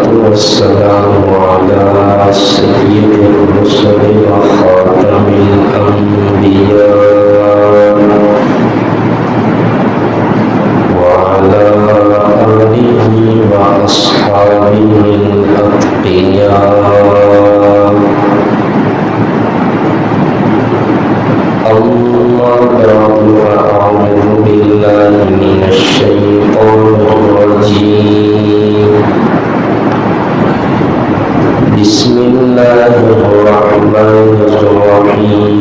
والصلاة والسلام على سيد الرسل وخاتم الأنبياء وعلى آله وأصحابه الأتقياء. أما بعد فأعوذ بالله من الشيطان الرجيم. بسم الله الرحمن الرحيم.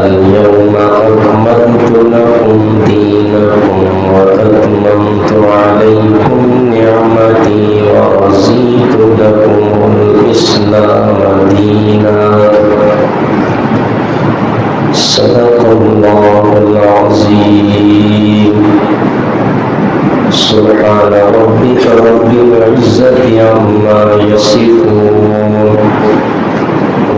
اليوم أكملت لكم دينكم وأتممت عليكم نعمتي ورضيت لكم الإسلام دينا. صدق الله العظيم. سبحان ربك رب العزة عما يصفون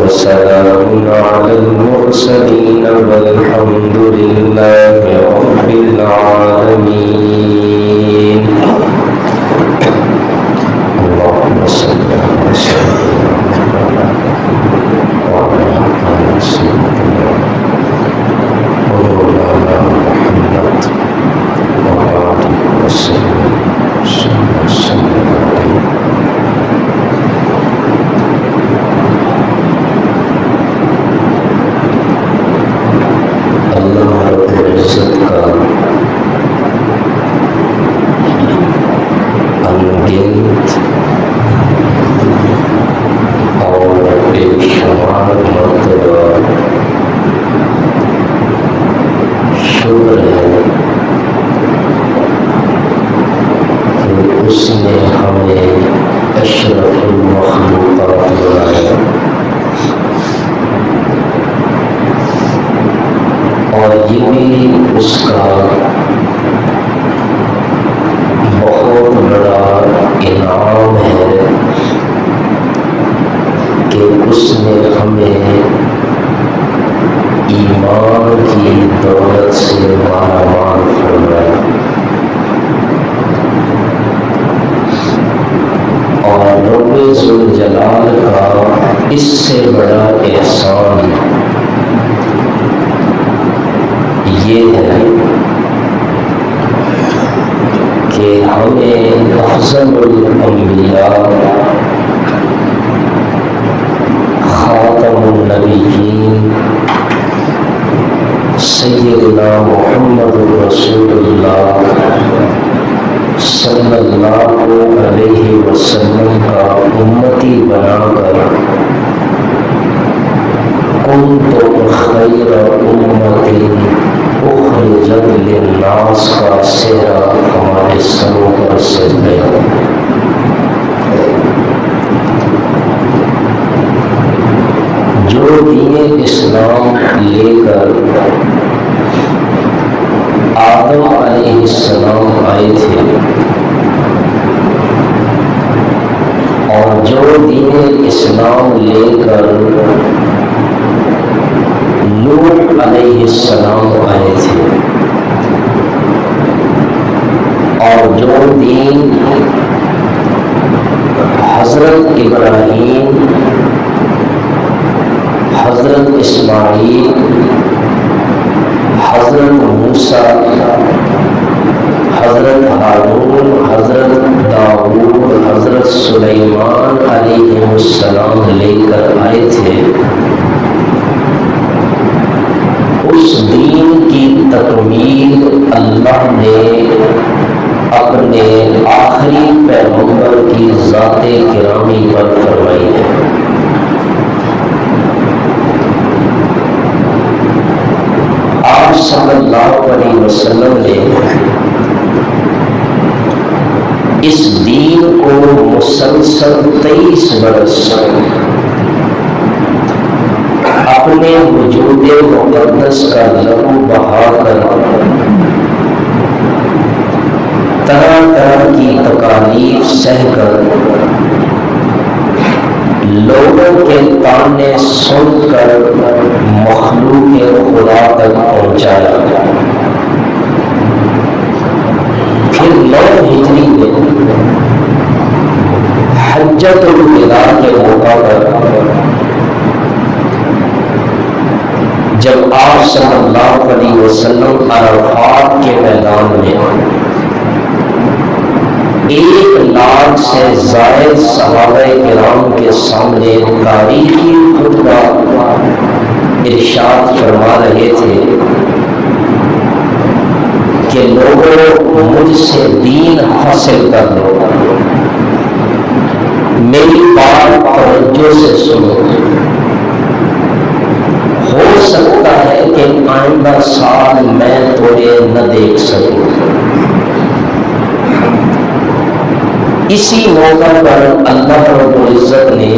وسلام على المرسلين والحمد لله رب العالمين. اللهم صل على سيدنا وعلى آل سيدنا ومولانا محمد وآله وسلم عليه. اللہ رب العزت کا انگنت اور بے شمار مرتبہ شکر ہے کہ اس نے ہمیں اشرف المخلوقات بنایا اور یہ بھی اس کا بہت بڑا انعام ہے کہ اس نے ہمیں ایمان کی دولت سے مالا مال فرمایا اور رب ذوالجلال کا اس سے بڑا احسان یہ ہے کہ ہمیں افضل الانبیاء خاتم النبیین سیدنا محمد رسول اللہ صلی اللہ علیہ وسلم کا امتی بنا کر کنتم خیر امت اخرجت للناس کا سہرا ہمارے سروں پر سج گیا. جو دین اسلام لے کر آدم علیہ السلام آئے تھے اور جو دین اسلام لے کر نوح علیہ السلام آئے تھے اور جو دین حضرت ابراہیم، حضرت اسماعیل، حضرت موسیٰ، حضرت ہارون، حضرت داؤد، حضرت سلیمان علیہ السلام لے کر آئے تھے، اس دین کی تکمیل اللہ نے اپنے آخری پیغمبر کی ذات گرامی پر فرمائی ہے. آپ صلی اللہ علیہ وسلم نے اس دین کو مسلسل 23 برس اپنے وجود مقدس کا لہو بہا کر طرح طرح کی تکالیف سہ کر لوگوں کے تانے سن کر مخلوق خدا تک پہنچایا. حجۃ الوداع کے موقع پر جب آپ صلی اللہ علیہ وسلم عرفات کے میدان میں 1,00,000 سے زائد صحابہ کرام کے سامنے تاریخی خطبہ ارشاد فرما رہے تھے کہ لوگوں مجھ سے دین حاصل کر لو، میری بات توجہ سے سنو، ہو سکتا ہے کہ آئندہ سال میں تمہیں نہ دیکھ سکوں۔ اسی موقع پر اللہ رب العزت نے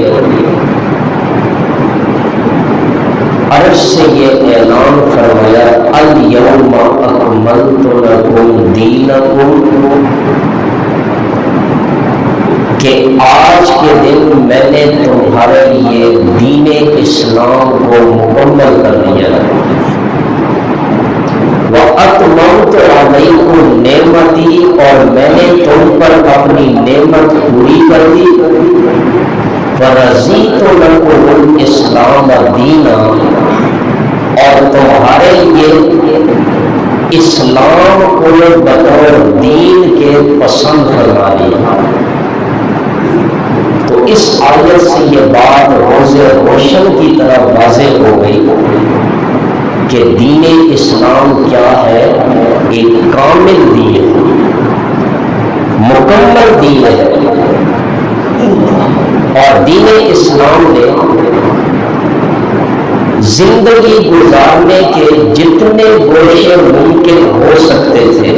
عرش سے یہ اعلان فرمایا الیوم اکملت لکم دینکم، کہ آج کے دن میں نے تمہارے لیے دین اسلام کو مکمل کر دیا ہے۔ وَأَتْمَمْتُ عَلَيْكُمْ نِعْمَتِي، اور میں نے تم پر اپنی نعمت پوری کر دی۔ وَرَضِيتُ لَكُمُ الْإِسْلَامَ دِينًا، اور تمہارے لیے اسلام کو بطور دین کے پسند فرما دیا۔ تو اس آیت سے یہ بات روز روشن کی طرح واضح ہو گئی کہ دین اسلام کیا ہے، ایک کامل دین، مکمل دین ہے۔ اور دین اسلام نے زندگی گزارنے کے جتنے گوشے ممکن ہو سکتے تھے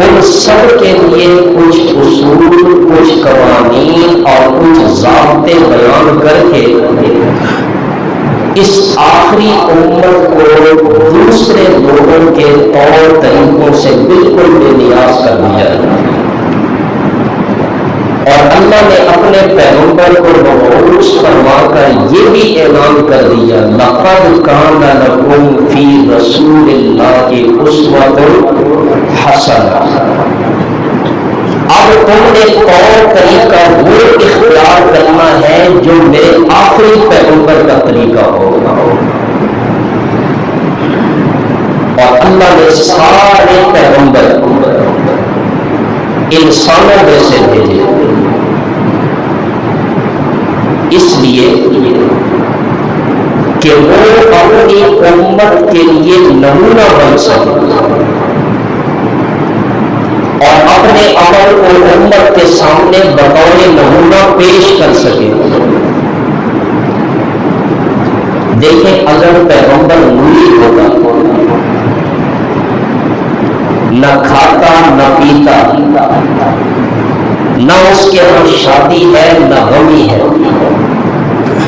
ان سب کے لیے کچھ اصول، کچھ قوانین اور کچھ ضابطے بیان کر کے اس آخری امت کو دوسرے لوگوں کے طور طریقوں سے بالکل بے نیاز کر دیا۔ اور اللہ نے اپنے پیغمبر کو مبعوث فرما کر یہ بھی اعلان کر دیا لَقَدْ كَانَ لَكُمْ فِي رَسُولِ اللَّهِ أُسْوَةٌ حَسَنَةٌ، اب تم نے طور طریقہ وہ اختیار کرنا ہے جو میرے آخری پیغمبر کا طریقہ ہوگا۔ اور اللہ نے سارے پیغمبر انسانوں میں سے بھیجے، اس لیے کہ وہ اپنی امت کے لیے نمونہ بن سکے اور اپنے عمل کو امت کے سامنے بطور نمونہ پیش کر سکے۔ دیکھیں، اگر پیغمبر نوری ہوگا، نہ کھاتا نہ پیتا، نہ اس کے یہاں شادی ہے نہ غمی ہے،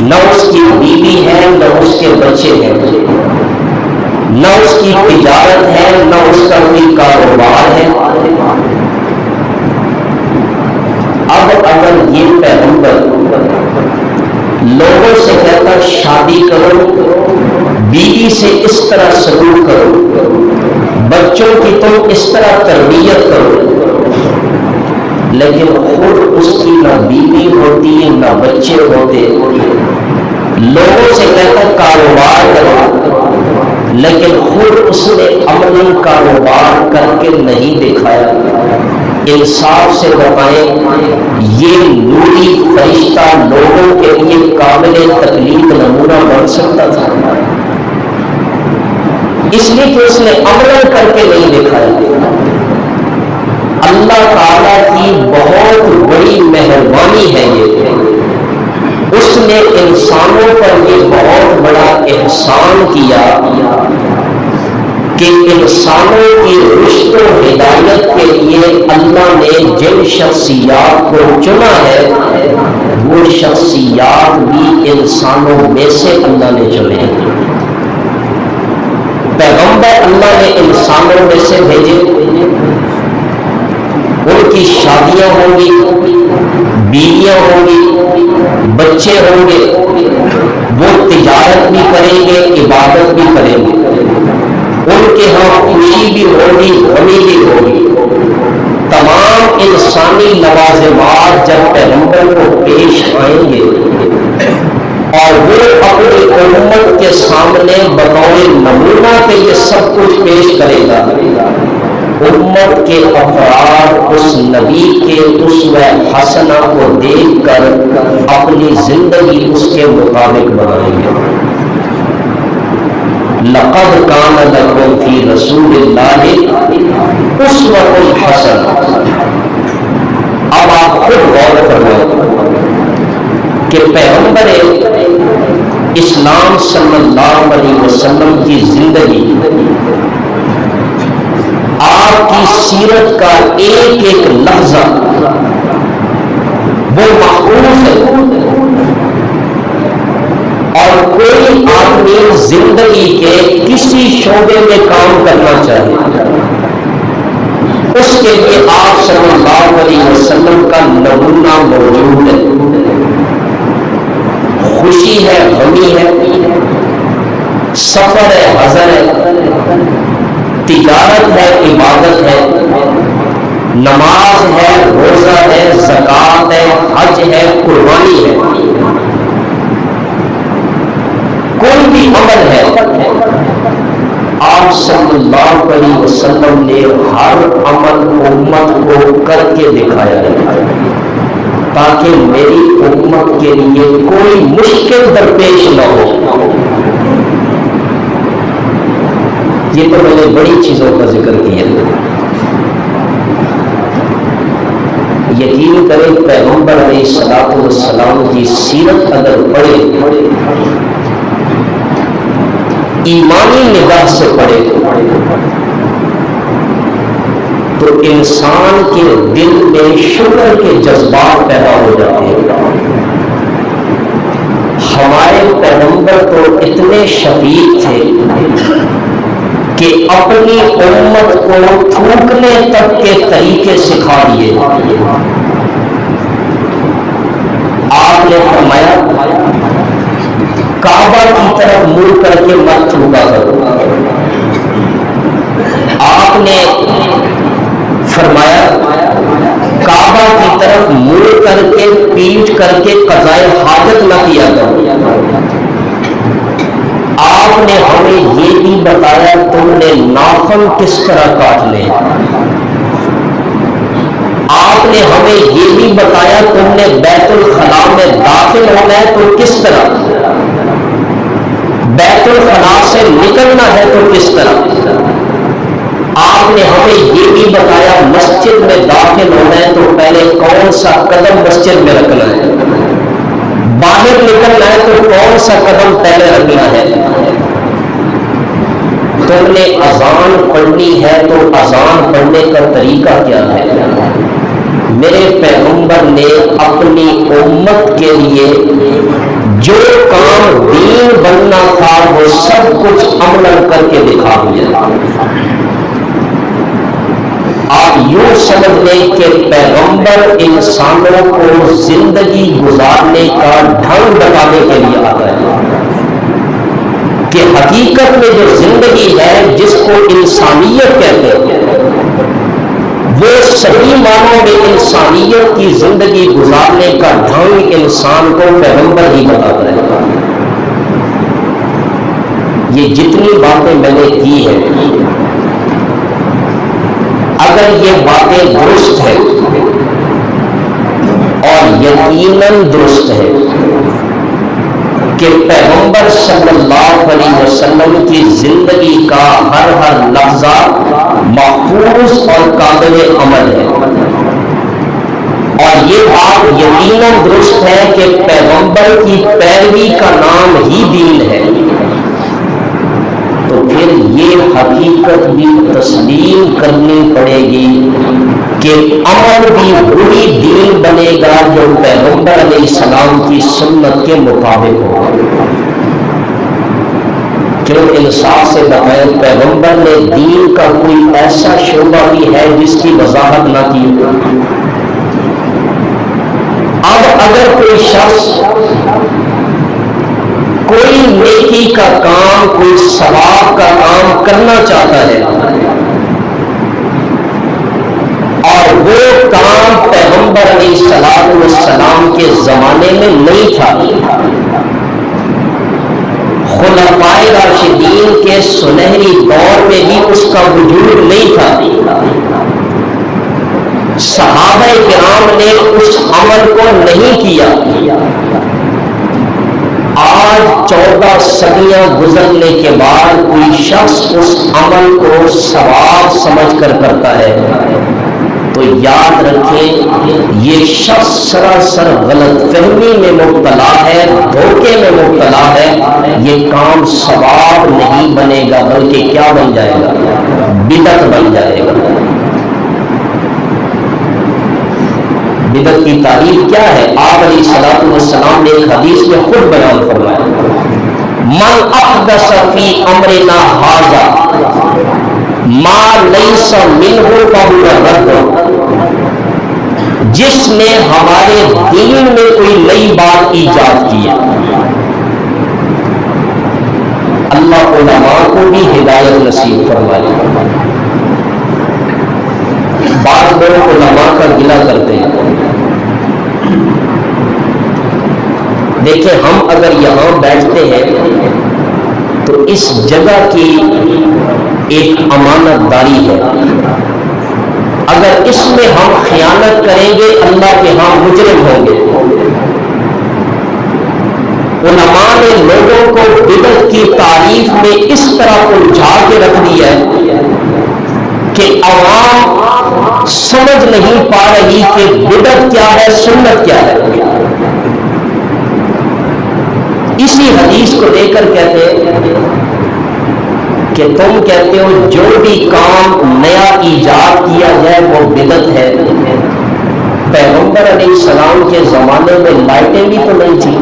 نہ اس کی بیوی ہے نہ اس کے بچے ہیں، نہ اس کی تجارت ہے نہ اس کا کوئی کاروبار ہے، اب اگر یہ پیغمبر لوگوں سے کہتا شادی کرو، بیوی سے اس طرح سلوک کرو، بچوں کی تم اس طرح تربیت کرو، لیکن خود اس کی نہ بیوی ہوتی نہ بچے ہوتے، لوگوں سے کہتا کاروبار کرو، لیکن خود اس نے عملی کاروبار کر کے نہیں دکھایا، انصاف سے بتائیں یہ نوری فرشتہ لوگوں کے لیے قابل تکلیف نمونہ بن سکتا تھا؟ اس لیے کہ اس نے عمل کر کے نہیں دکھایا۔ اللہ تعالیٰ کی بہت بڑی مہربانی ہے یہ، اس نے انسانوں پر یہ بہت بڑا احسان کیا کہ انسانوں کی رشد و ہدایت کے لیے اللہ نے جن شخصیات کو چنا ہے وہ شخصیات بھی انسانوں میں سے اللہ نے چنے ہیں۔ پیغمبر اللہ نے انسانوں میں سے بھیجے، ان کی شادیاں ہوں گی، بیویاں ہوں گی، بچے ہوں گے، وہ تجارت بھی کریں گے، عبادت بھی کریں گے، ان کے ہاں خوشی بھی ہوگی، غمی بھی ہوگی، تمام انسانی لوازمات جب پیغمبر کو پیش آئیں گے اور وہ اپنی امت کے سامنے بطور نمونہ کے یہ سب کچھ پیش کرے گا، امت کے افراد اس نبی کے اسوہ حسنہ کو دیکھ کر اپنی زندگی اس کے مطابق بنائیں گے۔ لقد کان لکم فی رسول اللہ اسوۃ حسنہ۔ اب آپ خود غور فرمائیں کہ پیغمبر اسلام صلی اللہ علیہ وسلم کی زندگی، آپ کی سیرت کا ایک ایک لفظہ وہ محفوظ ہے، اور کوئی آدمی زندگی کے کسی شعبے میں کام کرنا چاہے اس کے لیے آپ صلی اللہ علیہ وسلم کا نمونہ موجود ہے۔ خوشی ہے، غمی ہے، سفر ہے، حضر ہے، تجارت ہے، عبادت ہے، نماز ہے، روزہ ہے، زکوٰۃ ہے، حج ہے، قربانی ہے، کوئی بھی عمل ہے، آپ صلی اللہ علیہ وسلم نے ہر عمل امت کو کر کے دکھایا ہے تاکہ میری امت کے لیے کوئی مشکل درپیش نہ ہو۔ یہ تو میں نے بڑی چیزوں کا ذکر کیا۔ یقین کریں پیغمبر علیہ الصلوۃ والسلام کی سیرت اگر پڑھے، ایمانی نگاہ سے پڑھے تو انسان کے دل میں شکر کے جذبات پیدا ہو جاتے ہیں۔ ہمارے پیغمبر تو اتنے شفیق تھے کہ اپنی امت کو تھوکنے تک کے طریقے سکھا دیے۔ آپ نے فرمایا کعبہ کی طرف منہ کر کے مت تھوکا کرو۔ آپ نے فرمایا کعبہ کی طرف منہ کر کے پیٹ کر کے قضائے حاجت نہ کیا کرو۔ آپ نے ہمیں یہ بھی بتایا تم نے ناخن کس طرح کاٹنے، آپ نے ہمیں یہ بھی بتایا تم نے بیت الخلاء میں داخل ہونا ہے تو کس طرح، بیت الخلاء سے نکلنا ہے تو کس طرح۔ آپ نے ہمیں یہ بھی بتایا مسجد میں داخل ہونا ہے تو پہلے کون سا قدم مسجد میں رکھنا ہے، باہر نکلنا ہے تو کون سا قدم پہلے رکھنا ہے۔ تم نے اذان پڑھنی ہے تو اذان پڑھنے کا طریقہ کیا ہے۔ میرے پیغمبر نے اپنی امت کے لیے جو کام دین بننا تھا وہ سب کچھ عمل کر کے دکھا دیا۔ آپ یوں سمجھ لیں کہ پیغمبر انسانوں کو زندگی گزارنے کا ڈھنگ بتانے کے لیے آتا ہے کہ حقیقت میں جو زندگی ہے جس کو انسانیت کہتے ہیں وہ صحیح معنوں میں انسانیت کی زندگی گزارنے کا ڈھنگ انسان کو پیغمبر ہی بتاتا ہے۔ یہ جتنی باتیں میں نے کی ہیں اگر یہ باتیں درست ہیں اور یقیناً درست ہے کہ پیغمبر صلی اللہ علیہ وسلم کی زندگی کا ہر ہر لفظہ محفوظ اور قابل عمل ہے، اور یہ بات یقیناً درست ہے کہ پیغمبر کی پیروی کا نام ہی دین ہے، تو پھر یہ حقیقت بھی تسلیم کرنی پڑے گی کہ عمل بھی وہی دین بنے گا جو پیغمبر علیہ السلام کی سنت کے مطابق ہوگا۔ کیوں انصاف سے بتائیں پیغمبر نے دین کا کوئی ایسا شعبہ بھی ہے جس کی وضاحت نہ کی۔ اب اگر کوئی شخص کوئی نیکی کا کام، کوئی ثواب کا کام کرنا چاہتا ہے اور وہ کام پیغمبر علیہ السلام کے زمانے میں نہیں تھا، خلفائے راشدین کے سنہری دور میں بھی اس کا وجود نہیں تھا، صحابہ کرام نے اس عمل کو نہیں کیا۔ آج 14 صدیاں گزرنے کے بعد کوئی شخص اس عمل کو ثواب سمجھ کر کرتا ہے تو یاد رکھیں یہ شخص سراسر غلط فہمی میں مبتلا ہے، دھوکے میں مبتلا ہے۔ یہ کام ثواب نہیں بنے گا بلکہ کیا بن جائے گا؟ بدعت بن جائے گا۔ بدعت کی تعریف کیا ہے؟ آپ علیہ الصلوۃ والسلام نے ایک حدیث میں خود بیان فرمایا، من احدث فی امرنا ھذا ما لیس منہ فہو رد، جس نے ہمارے دین میں کوئی نئی بات ایجاد کی ہے۔ اللہ علماء کو بھی ہدایت نصیب فرمائے۔ بعض لوگ علماء کا گلہ کرتے ہیں۔ دیکھیں ہم اگر یہاں بیٹھتے ہیں تو اس جگہ کی ایک امانت داری ہے، اگر اس میں ہم خیانت کریں گے اللہ کے ہاں مجرم ہوں گے۔ علماء نے لوگوں کو بدعت کی تعریف میں اس طرح الجھا کے رکھ دیا ہے کہ عوام سمجھ نہیں پا رہی کہ بدعت کیا ہے، سنت کیا ہے۔ اسی حدیث کو لے کر کہتے ہیں کہ تم کہتے ہو جو بھی کام نیا ایجاد کیا جائے وہ بدعت ہے۔ پیغمبر علیہ السلام کے زمانے میں لائٹیں بھی تو نہیں تھی،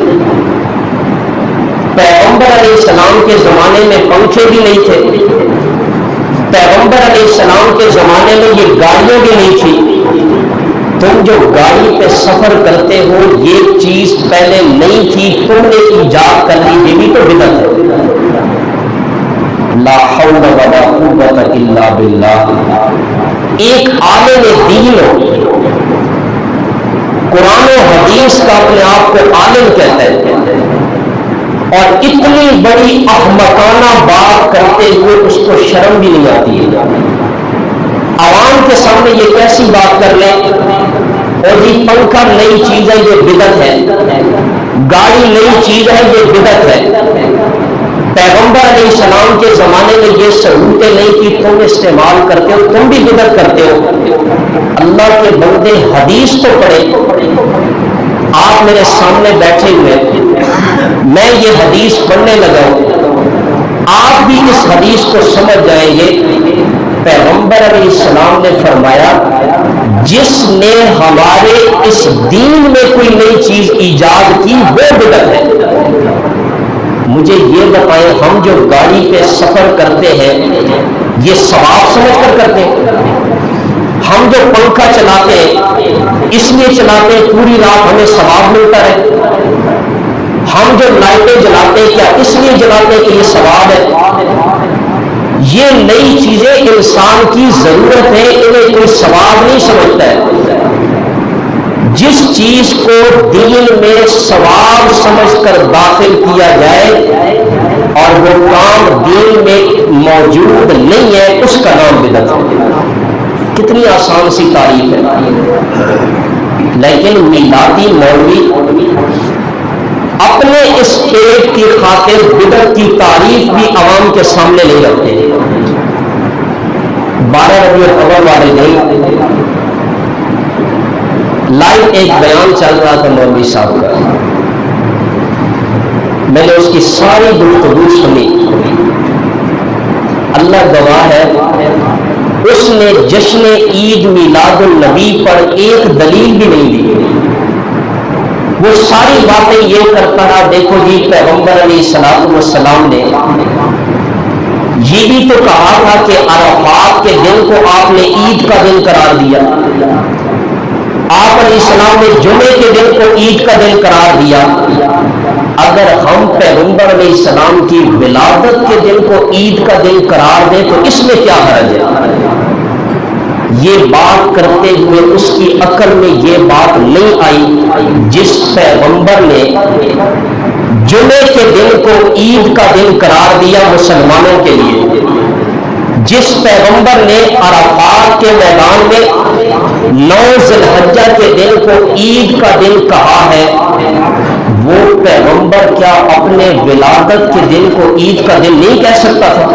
پیغمبر علیہ السلام کے زمانے میں پنکھے بھی نہیں تھے، پیغمبر علیہ السلام کے زمانے میں یہ گاڑیاں بھی نہیں تھی۔ تم جو گاڑی پہ سفر کرتے ہو یہ چیز پہلے نہیں تھی، تم نے ایجاد کر لی، یہ بھی تو بدعت ہے۔ لا حول ولا قوت الا باللہ۔ ایک عالم دین ہو، قرآن و حدیث کا اپنے آپ کو عالم کہتا ہے اور اتنی بڑی احمقانہ بات کرتے ہوئے اس کو شرم بھی نہیں آتی ہے۔ عوام کے سامنے یہ کیسی بات کر لیں، اور جی پنکھا نئی چیز ہے یہ بدعت ہے، گاڑی نئی چیز ہے یہ بدعت ہے۔ پیغمبر علیہ السلام کے زمانے میں یہ سہولتیں نہیں کی، تم استعمال کرتے ہو، تم بھی بدعت کرتے ہو۔ اللہ کے بندے حدیث تو پڑھے، آپ میرے سامنے بیٹھے ہوئے، میں یہ حدیث پڑھنے لگا ہوں، آپ بھی اس حدیث کو سمجھ جائیں گے۔ پیغمبر علیہ السلام نے فرمایا جس نے ہمارے اس دین میں کوئی نئی چیز ایجاد کی وہ بدعت ہے۔ مجھے یہ بتائیں ہم جو گاڑی پہ سفر کرتے ہیں یہ ثواب سمجھ کر کرتے ہیں؟ ہم جو پنکھا چلاتے ہیں اس لیے چلاتے ہیں پوری رات ہمیں ثواب ملتا ہے؟ ہم جو لائٹیں جلاتے ہیں کیا اس لیے جلاتے ہیں کہ یہ ثواب ہے؟ یہ نئی چیزیں انسان کی ضرورت ہے، انہیں کوئی ثواب نہیں سمجھتا ہے۔ جس چیز کو دین میں ثواب سمجھ کر داخل کیا جائے اور وہ کام دین میں موجود نہیں ہے اس کا نام بدعت ہے۔ کتنی آسان سی تعریف ہے، لیکن میلادی مولوی اپنے اس پیٹ کی خاطر بدعت کی تعریف بھی عوام کے سامنے نہیں رکھتے۔ 12 ربیع الاول والے دن لائیو ایک بیان چل رہا تھا مولوی صاحب کا، میں نے اس کی ساری گفتگو سنی، اللہ گواہ ہے اس نے جشن عید میلاد النبی پر ایک دلیل بھی نہیں دی۔ وہ ساری باتیں یہ کرتا رہا، دیکھو جی پیغمبر علیہ السلام نے یہ بھی تو کہا تھا کہ عرفات کے دن کو آپ نے عید کا دن قرار دیا، آپ علیہ السلام نے جمعے کے دن کو عید کا دن قرار دیا۔ اگر ہم پیغمبر علیہ السلام کی ولادت کے دن کو عید کا دن قرار دیں تو اس میں کیا حرج ہے؟ یہ بات کرتے ہوئے اس کی عقل میں یہ بات نہیں آئی جس پیغمبر نے جمعے کے دن کو عید کا دن قرار دیا مسلمانوں کے لیے، جس پیغمبر نے عرفات کے میدان میں 9 ذی الحجہ کے دن کو عید کا دن کہا ہے، وہ پیغمبر کیا اپنے ولادت کے دن کو عید کا دن نہیں کہہ سکتا تھا؟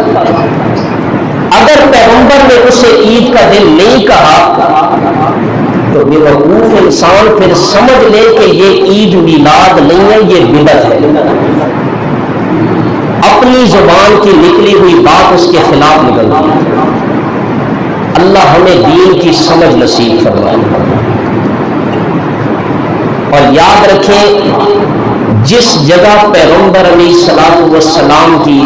اگر پیغمبر نے اسے عید کا دن نہیں کہا تو بے وقوف انسان پھر سمجھ لے کہ یہ عید میلاد نہیں ہے، یہ بدعت ہے، اپنی زبان کی نکلی ہوئی بات اس کے خلاف نکلتی ہے۔ اللہ ہمیں دین کی سمجھ نصیب فرمائے، اور یاد رکھیں جس جگہ پیغمبر علیہ الصلوۃ والسلام کی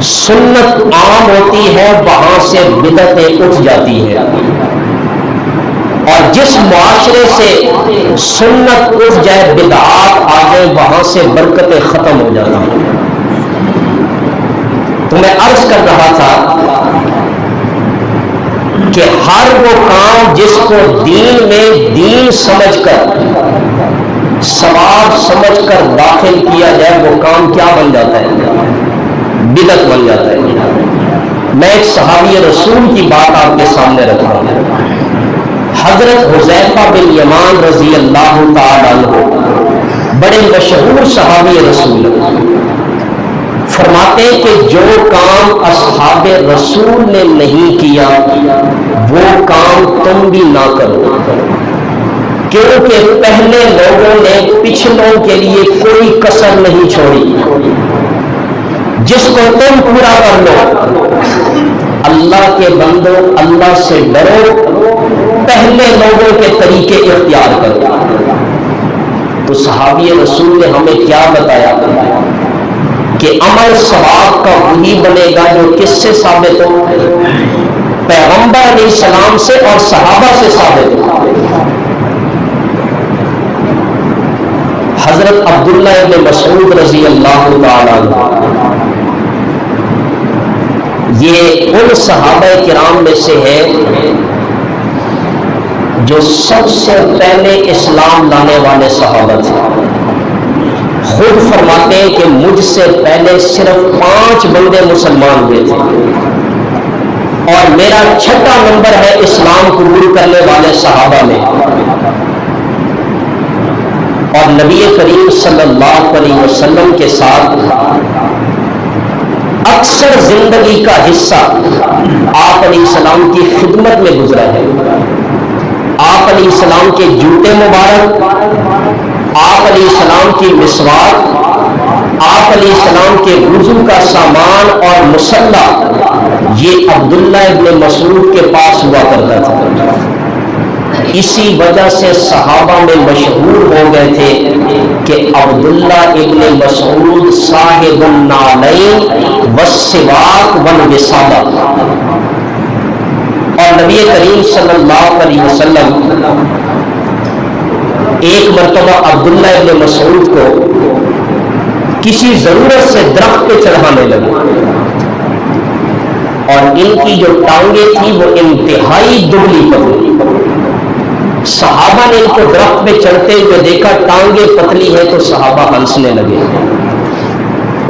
سنت عام ہوتی ہے وہاں سے بدعتیں اٹھ جاتی ہے، اور جس معاشرے سے سنت اٹھ جائے بدعات آ جائے وہاں سے برکتیں ختم ہو جاتی ہیں۔ تو میں عرض کر رہا تھا کہ ہر وہ کام جس کو دین میں دین سمجھ کر ثواب سمجھ کر داخل کیا جائے وہ کام کیا بن جاتا ہے؟ بدعت بن جاتا ہے۔ میں ایک صحابی رسول کی بات آپ کے سامنے رکھ رہا ہوں، حضرت حذیفہ بن یمان رضی اللہ تعالی عنہ، بڑے مشہور صحابی رسول، فرماتے ہیں کہ جو کام اصحاب رسول نے نہیں کیا وہ کام تم بھی نہ کرو، کیونکہ پہلے لوگوں نے پچھلوں کے لیے کوئی کسر نہیں چھوڑی، جس کو تم پورا کر لو۔ اللہ کے بندو اللہ سے ڈرو، پہلے لوگوں کے طریقے اختیار کرو۔ تو صحابی رسول نے ہمیں کیا بتایا کہ عمل ثواب کا وہی بنے گا جو کس سے ثابت ہو؟ پیغمبر علیہ السلام سے اور صحابہ سے ثابت ہو۔ حضرت عبداللہ ابن مسعود رضی اللہ تعالیٰ عنہ، یہ ان صحابہ کرام میں سے ہے جو سب سے پہلے اسلام لانے والے صحابہ تھے۔ خود فرماتے ہیں کہ مجھ سے پہلے صرف 5 بندے مسلمان ہوئے تھے، اور میرا 6واں نمبر ہے اسلام قبول کرنے والے صحابہ میں، اور نبی کریم صلی اللہ علیہ وسلم کے ساتھ اکثر زندگی کا حصہ آپ علیہ السلام کی خدمت میں گزرا ہے۔ آپ علیہ السلام کے جوتے مبارک، آپ علیہ السلام کی مسواک، آپ علیہ السلام کے وضو کا سامان اور مصلی، یہ عبداللہ ابن مسعود کے پاس ہوا کرتا تھا۔ اسی وجہ سے صحابہ میں مشہور ہو گئے تھے کہ عبداللہ ابن مسعود صاحب النعلین والسواک والوسادہ، اور نبی کریم صلی اللہ علیہ وسلم ایک مرتبہ عبداللہ ابن مسعود کو کسی ضرورت سے درخت پہ چڑھانے لگے، اور ان کی جو ٹانگیں تھیں وہ انتہائی دبلی پتلی۔ صحابہ نے ان کو درخت پہ چڑھتے ہوئے دیکھا، ٹانگیں پتلی ہے تو صحابہ ہنسنے لگے۔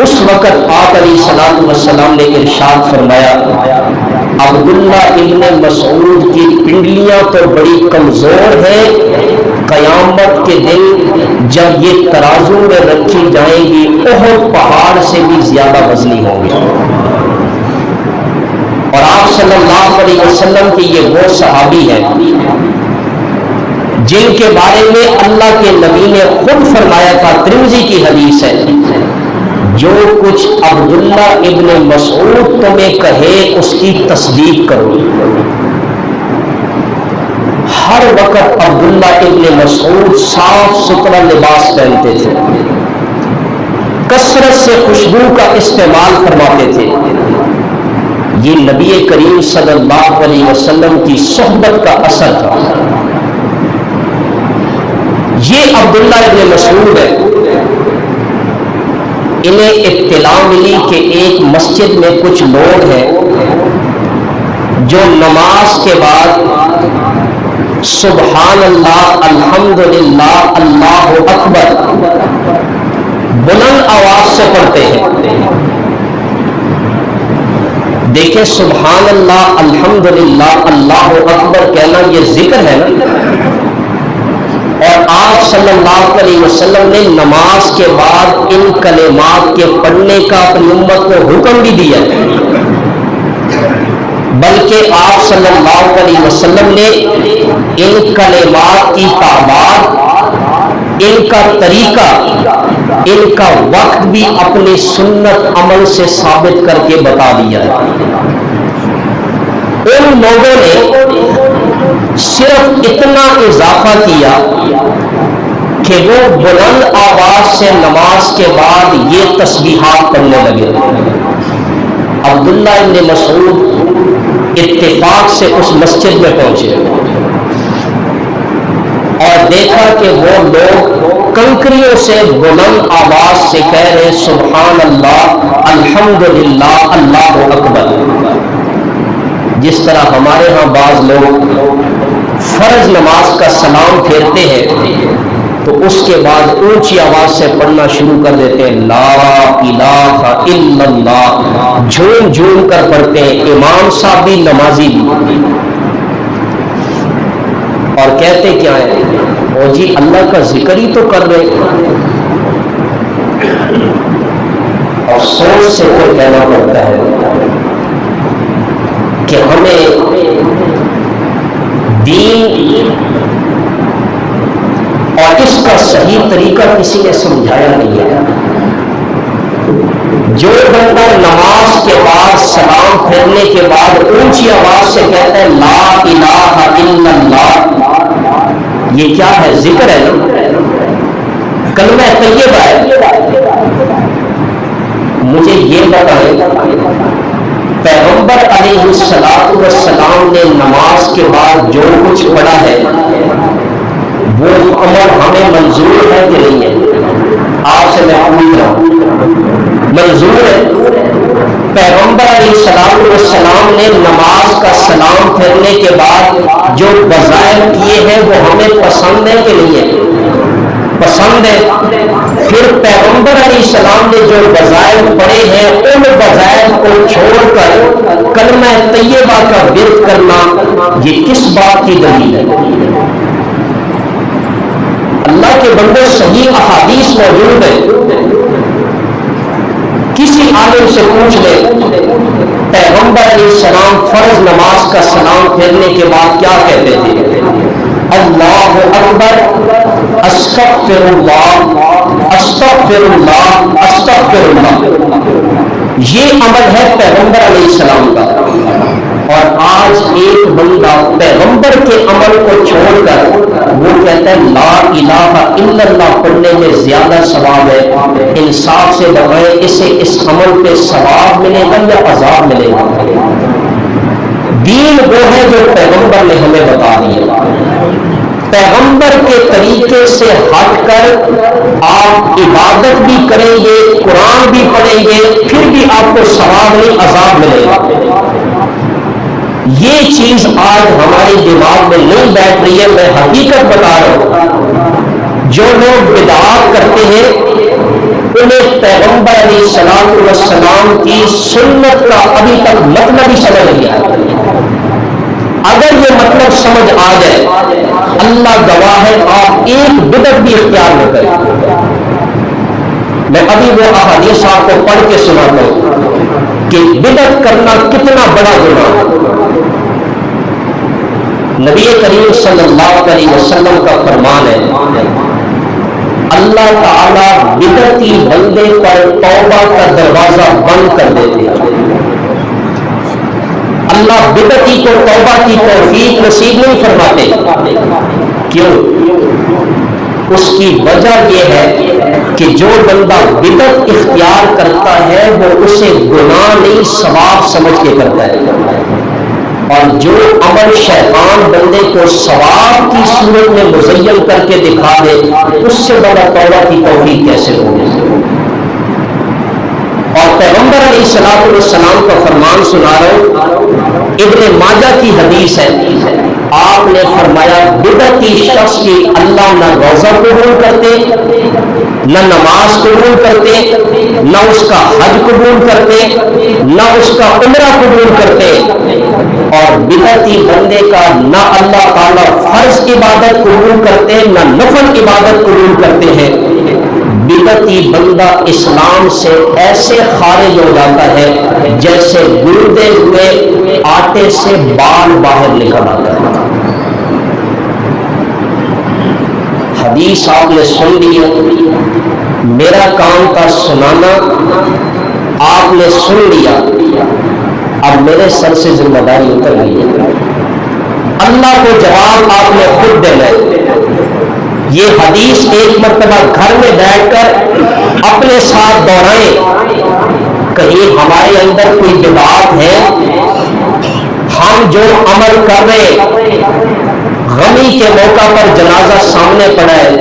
اس وقت آپ علیہ الصلوۃ والسلام نے ارشاد فرمایا، عبداللہ ابن مسعود کی پنڈلیاں تو بڑی کمزور ہیں، قیامت کے دن جب یہ ترازو میں رکھی جائیں گی احد پہاڑ سے بھی زیادہ وزنی ہوں گے۔ اور آپ صلی اللہ علیہ وسلم کی یہ وہ صحابی ہیں جن کے بارے میں اللہ کے نبی نے خود فرمایا تھا، ترمذی کی حدیث ہے، جو کچھ عبداللہ ابن مسعود تمہیں کہے اس کی تصدیق کرو۔ ہر وقت عبداللہ ابن مسعود صاف ستھرا لباس پہنتے تھے، کثرت سے خوشبو کا استعمال فرماتے تھے۔ یہ نبی کریم صلی اللہ علیہ وسلم کی صحبت کا اثر تھا۔ یہ عبداللہ ابن مسعود ہے، انہیں اطلاع ملی کہ ایک مسجد میں کچھ لوگ ہیں جو نماز کے بعد سبحان اللہ الحمدللہ اللہ اکبر بلند آواز سے پڑھتے ہیں. دیکھیں سبحان اللہ الحمدللہ اللہ اکبر کہنا یہ ذکر ہے نا. اور آپ صلی اللہ علیہ وسلم نے نماز کے بعد ان کلمات کے پڑھنے کا اپنی امت کو حکم بھی دیا، بلکہ آپ صلی اللہ علیہ وسلم نے ان کلمات کی تعداد، ان کا طریقہ، ان کا وقت بھی اپنی سنت عمل سے ثابت کر کے بتا دیا ہے. ان لوگوں نے صرف اتنا اضافہ کیا کہ وہ بلند آواز سے نماز کے بعد یہ تسبیحات پڑھنے لگے. عبداللہ ابن مسعود اتفاق سے اس مسجد میں پہنچے اور دیکھا کہ وہ لوگ کنکریوں سے بلند آواز سے کہہ رہے سبحان اللہ الحمدللہ اللہ اکبر. جس طرح ہمارے ہاں بعض لوگ فرض نماز کا سلام پھیرتے ہیں تو اس کے بعد اونچی آواز سے پڑھنا شروع کر دیتے ہیں لا الہ الا اللہ، جھوم جھوم کر پڑھتے ہیں، امام صاحب بھی نمازی بھی، اور کہتے کیا ہے او جی اللہ کا ذکر ہی تو کر رہے. افسوس سے تو کہنا پڑتا ہے کہ ہمیں دین اور اس کا صحیح طریقہ کسی نے سمجھایا نہیں ہے. جو بندہ نماز کے بعد سلام پھیرنے کے بعد اونچی آواز سے کہتا ہے لا الہ الا اللہ، یہ کیا ہے؟ ذکر ہے نا، کلمہ طیبہ ہے. مجھے یہ بتائیں پیغمبر علیہ السلام نے نماز کے بعد جو کچھ پڑھا ہے وہ عمل ہمیں منظور ہے کہ نہیں ہے؟ آپ سے میں پوچھ رہا ہوں، منظور ہے؟ پیغمبر علیہ السلام نے نماز کا سلام پھیرنے کے بعد جو وظائف کیے ہیں وہ ہمیں پسند ہے کہ نہیں ہے؟ پسند ہے. پھر پیغمبر علیہ السلام نے جو وظائف پڑھے ہیں ان وظائف کو چھوڑ کر کلمہ طیبہ کا ورد کرنا یہ کس بات کی دلیل ہے؟ اللہ کے بندے صحیح احادیث موجود ہے، کسی عالم سے پوچھ لے پیغمبر علیہ السلام فرض نماز کا سلام پھیرنے کے بعد کیا کہتے تھے؟ اللہ اکبر استغفر اللہ استغفر اللہ استغفر اللہ. یہ عمل ہے پیغمبر علیہ السلام کا. اور آج ایک بندہ پیغمبر کے عمل کو چھوڑ کر وہ کہتا ہے لا الہ الا اللہ پڑھنے میں زیادہ ثواب ہے. انصاف سے بتائیں اسے اس عمل پہ ثواب ملے گا یا عذاب ملے گا؟ دین وہ ہے جو پیغمبر نے ہمیں بتا دیا. پیغمبر کے طریقے سے ہٹ کر آپ عبادت بھی کریں گے، قرآن بھی پڑھیں گے، پھر بھی آپ کو ثواب نہیں عذاب ملے گا. یہ چیز آج ہمارے دماغ میں نہیں بیٹھ رہی ہے. میں حقیقت بتا رہا ہوں، جو لوگ بدعات کرتے ہیں انہیں پیغمبر علیہ السلام کی سنت کا ابھی تک مطلب ہی سمجھ نہیں آیا. اگر یہ مطلب سمجھ آ جائے اللہ گواہ ہے آپ ایک بدعت بھی اختیار نہ کریں. میں ابھی وہ احادیث آپ کو پڑھ کے سناتا ہوں کہ بدعت کرنا کتنا بڑا گناہ ہے. نبی کریم صلی اللہ علیہ وسلم کا فرمان ہے اللہ تعالیٰ بدعتی بندے پر توبہ کا دروازہ بند کر دیتے ہیں. اللہ بدعتی کو توبہ کی توفیق نصیب نہیں فرماتے. کیوں؟ اس کی وجہ یہ ہے کہ جو بندہ بدعت اختیار کرتا ہے وہ اسے گناہ نہیں ثواب سمجھ کے کرتا ہے. اور جو عمل شیطان بندے کو ثواب کی صورت میں مزین کر کے دکھا دے اس سے بڑا توبہ کی توفیق کیسے ہوگی؟ اور پیغمبر علیہ السلام کا فرمان سنا رہا ہوں ابن ماجہ کی حدیث ہے، آپ نے فرمایا بدعتی شخص کی اللہ نہ روزہ قبول کرتے، نہ نماز قبول کرتے، نہ اس کا حج قبول کرتے، نہ اس کا عمرہ قبول کرتے، اور بدعتی بندے کا نہ اللہ تعالیٰ فرض عبادت قبول کرتے نہ نفل عبادت قبول کرتے ہیں۔ بدعتی بندہ اسلام سے ایسے خارج ہو جاتا ہے جیسے گردے ہوئے آٹے سے بال باہر نکل آتا ہے۔ حدیث آپ نے سن لی ہے، میرا کام تھا سنانا، آپ نے سن لیا، اب میرے سر سے ذمہ داری اتر گئی ہے، اللہ کو جواب آپ نے خود دینا ہے۔ یہ حدیث ایک مرتبہ گھر میں بیٹھ کر اپنے ساتھ دہرائیں، کہیں ہمارے اندر کوئی بدعت ہے، ہم جو عمل کر رہے، غمی کے موقع پر جنازہ سامنے پڑا ہے،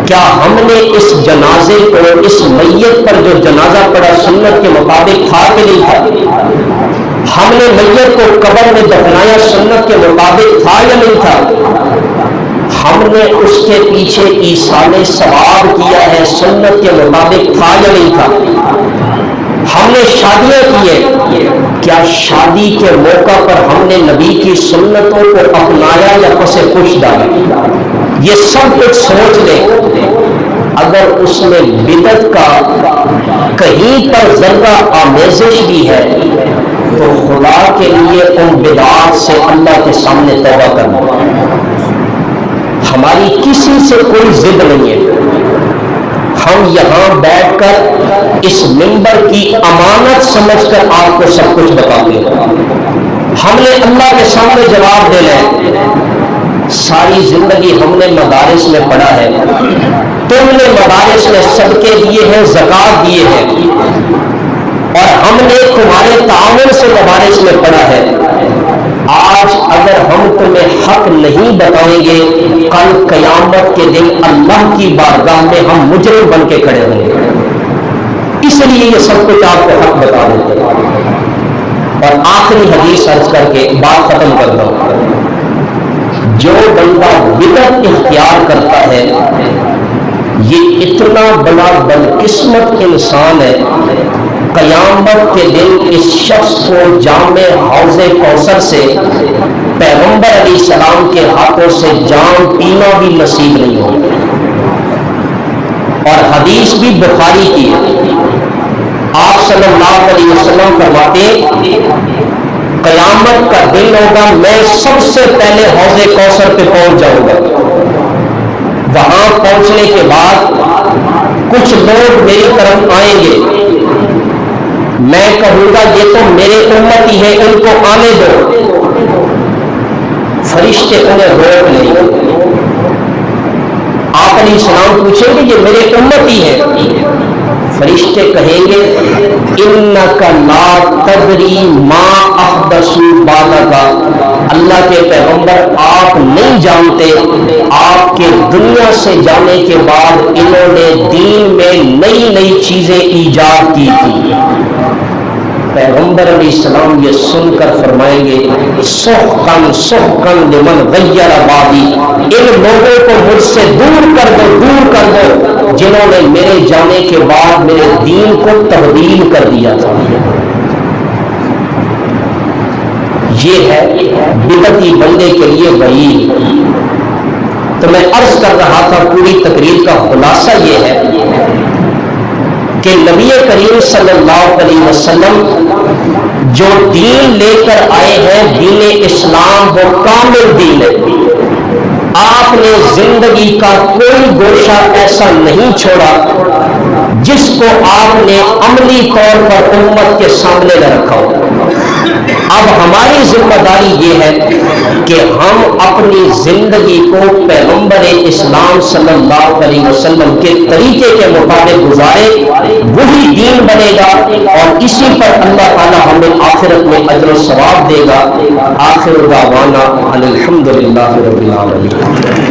کیا ہم نے اس جنازے کو، اس میت پر جو جنازہ پڑا سنت کے مطابق تھا کہ نہیں تھا؟ ہم نے میت کو قبر میں دفنایا سنت کے مطابق تھا یا نہیں تھا؟ ہم نے اس کے پیچھے ایصال ثواب کیا ہے سنت کے مطابق تھا یا نہیں تھا؟ ہم نے شادیاں کی ہیں، کیا شادی کے موقع پر ہم نے نبی کی سنتوں کو اپنایا یا پس پش ڈالا؟ یہ سب کچھ سوچ لیں، اگر اس میں بدعت کا کہیں پر ذرہ آمیزش بھی ہے تو خدا کے لیے ان بدعات سے اللہ کے سامنے توبہ کرنا۔ ہماری کسی سے کوئی ضد نہیں ہے، ہم یہاں بیٹھ کر اس منبر کی امانت سمجھ کر آپ کو سب کچھ بتاتے ہیں، ہم نے اللہ کے سامنے جواب دینا ہے۔ ساری زندگی ہم نے مدارس میں پڑھا ہے، تم نے مدارس میں صدقے دیے ہیں، زکات دیے ہیں، اور ہم نے تمہارے تعاون سے مدارس میں پڑھا ہے۔ آج اگر ہم تمہیں حق نہیں بتائیں گے، کل قیامت کے دن اللہ کی بارگاہ میں ہم مجرم بن کے کھڑے ہوں گے، اس لیے یہ سب کچھ آپ کو حق بتا دیتے ہیں۔ اور آخری حدیث عرض کر کے بات ختم کرتا ہوں، جو بندہ بدعت اختیار کرتا ہے یہ اتنا بڑا بدقسمت انسان ہے، قیامت کے دن اس شخص کو جامع حوض کوثر سے پیغمبر علیہ السلام کے ہاتھوں سے جام پینا بھی نصیب نہیں ہوگا۔ اور حدیث بھی بخاری کی ہے، آپ صلی اللہ علیہ وسلم فرماتے قیامت کا دن ہوگا، میں سب سے پہلے حوض کوثر پہ پہنچ جاؤں گا، وہاں پہنچنے کے بعد کچھ لوگ میری طرف آئیں گے، میں کہوں گا یہ تو میرے امتی ہے، ان کو آنے دو، فرشتے انہیں روک لیں گے۔ آپ علیہ السلام پوچھیں گے یہ میرے امتی ہے، فرشتے کہیں گے انک لا تدری ما احدثوا بعدک، اللہ کے پیغمبر آپ نہیں جانتے آپ کے دنیا سے جانے کے بعد انہوں نے دین میں نئی نئی چیزیں ایجاد کی تھی۔ پیغمبر علیہ السلام یہ سن کر فرمائیں گے سحقاً سحقاً لمن غیر بعدی، ان لوگوں کو مجھ سے دور کر دو، دور کر دو جنہوں نے میرے جانے کے بعد میرے دین کو تبدیل کر دیا تھا۔ یہ ہے بدعتی بندے کے لیے وعید۔ تو میں عرض کر رہا تھا پوری تقریر کا خلاصہ یہ ہے کہ نبی کریم صلی اللہ علیہ وسلم جو دین لے کر آئے ہیں، دین اسلام وہ کامل دین ہے۔ آپ نے زندگی کا کوئی گوشہ ایسا نہیں چھوڑا جس کو آپ نے عملی طور پر امت کے سامنے نہ رکھا ہو۔ اب ہماری ذمہ داری یہ ہے کہ ہم اپنی زندگی کو پیغمبر اسلام صلی اللہ علیہ وسلم کے طریقے کے مطابق گزارے، وہی دین بنے گا اور اسی پر اللہ تعالی ہمیں آخرت میں اجر و ثواب دے گا۔ آخر دعوانا ان الحمد للہ رب العالمین۔